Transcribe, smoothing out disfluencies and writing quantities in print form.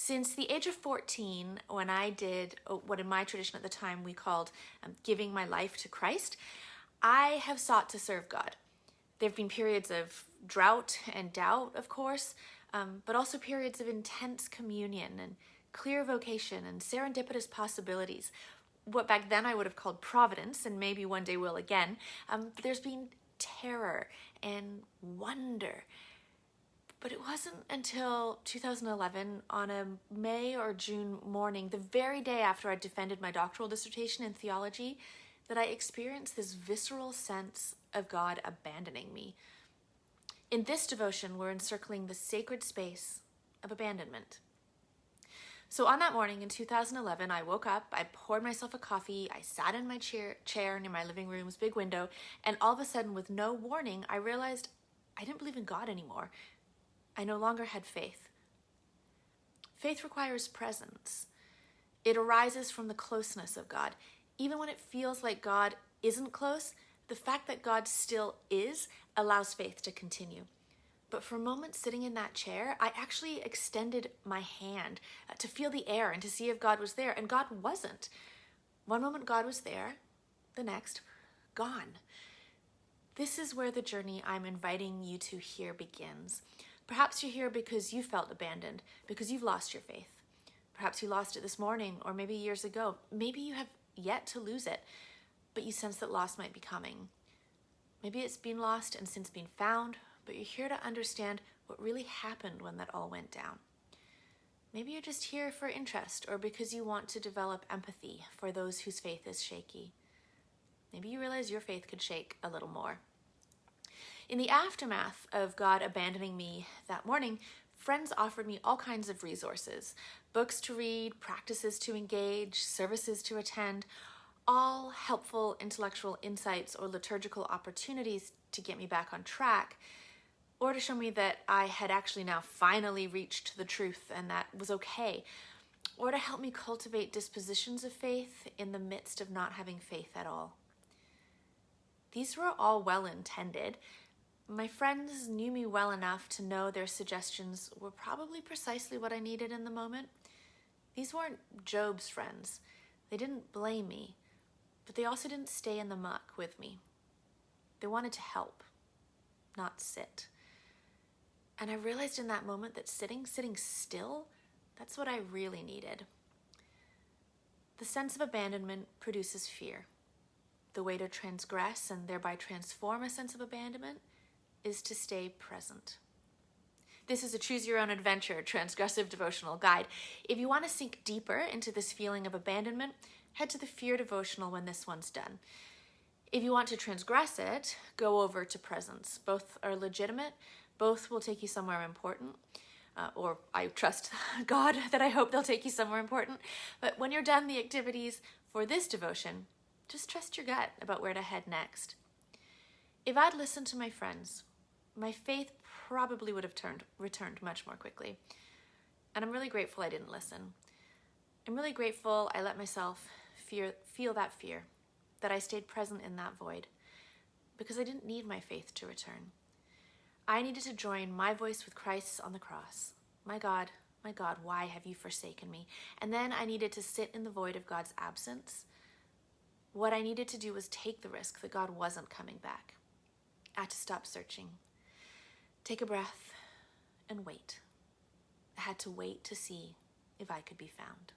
Since the age of 14, when I did what in my tradition at the time we called giving my life to Christ, I have sought to serve God. There have been periods of drought and doubt, of course, but also periods of intense communion and clear vocation and serendipitous possibilities. What back then I would have called providence, and maybe one day will again. There's been terror and wonder. But it wasn't until 2011, on a May or June morning, the very day after I defended my doctoral dissertation in theology, that I experienced this visceral sense of God abandoning me. In this devotion, we're encircling the sacred space of abandonment. So on that morning in 2011, I woke up, I poured myself a coffee, I sat in my chair near my living room's big window, and all of a sudden, with no warning, I realized I didn't believe in God anymore. I no longer had faith. Faith requires presence. It arises from the closeness of God. Even when it feels like God isn't close, the fact that God still is allows faith to continue. But for a moment sitting in that chair, I actually extended my hand to feel the air and to see if God was there, and God wasn't. One moment God was there, the next, gone. This is where the journey I'm inviting you to here begins. Perhaps you're here because you felt abandoned, because you've lost your faith. Perhaps you lost it this morning, or maybe years ago. Maybe you have yet to lose it, but you sense that loss might be coming. Maybe it's been lost and since been found, but you're here to understand what really happened when that all went down. Maybe you're just here for interest, or because you want to develop empathy for those whose faith is shaky. Maybe you realize your faith could shake a little more. In the aftermath of God abandoning me that morning, friends offered me all kinds of resources, books to read, practices to engage, services to attend, all helpful intellectual insights or liturgical opportunities to get me back on track, or to show me that I had actually now finally reached the truth and that was okay, or to help me cultivate dispositions of faith in the midst of not having faith at all. These were all well-intended. My friends knew me well enough to know their suggestions were probably precisely what I needed in the moment. These weren't Job's friends. They didn't blame me, but they also didn't stay in the muck with me. They wanted to help, not sit. And I realized in that moment that sitting still, that's what I really needed. The sense of abandonment produces fear. The way to transgress and thereby transform a sense of abandonment is to stay present. This is a Choose Your Own Adventure Transgressive Devotional guide. If you want to sink deeper into this feeling of abandonment, head to the Fear Devotional when this one's done. If you want to transgress it, go over to Presence. Both are legitimate. Both will take you somewhere important. Or I trust God that I hope they'll take you somewhere important. But when you're done the activities for this devotion, just trust your gut about where to head next. If I'd listened to my friends, my faith probably would have returned much more quickly. And I'm really grateful I didn't listen. I'm really grateful I let myself feel that fear, that I stayed present in that void, because I didn't need my faith to return. I needed to join my voice with Christ's on the cross. My God, why have you forsaken me? And then I needed to sit in the void of God's absence. What I needed to do was take the risk that God wasn't coming back. I had to stop searching, take a breath, and wait. I had to wait to see if I could be found.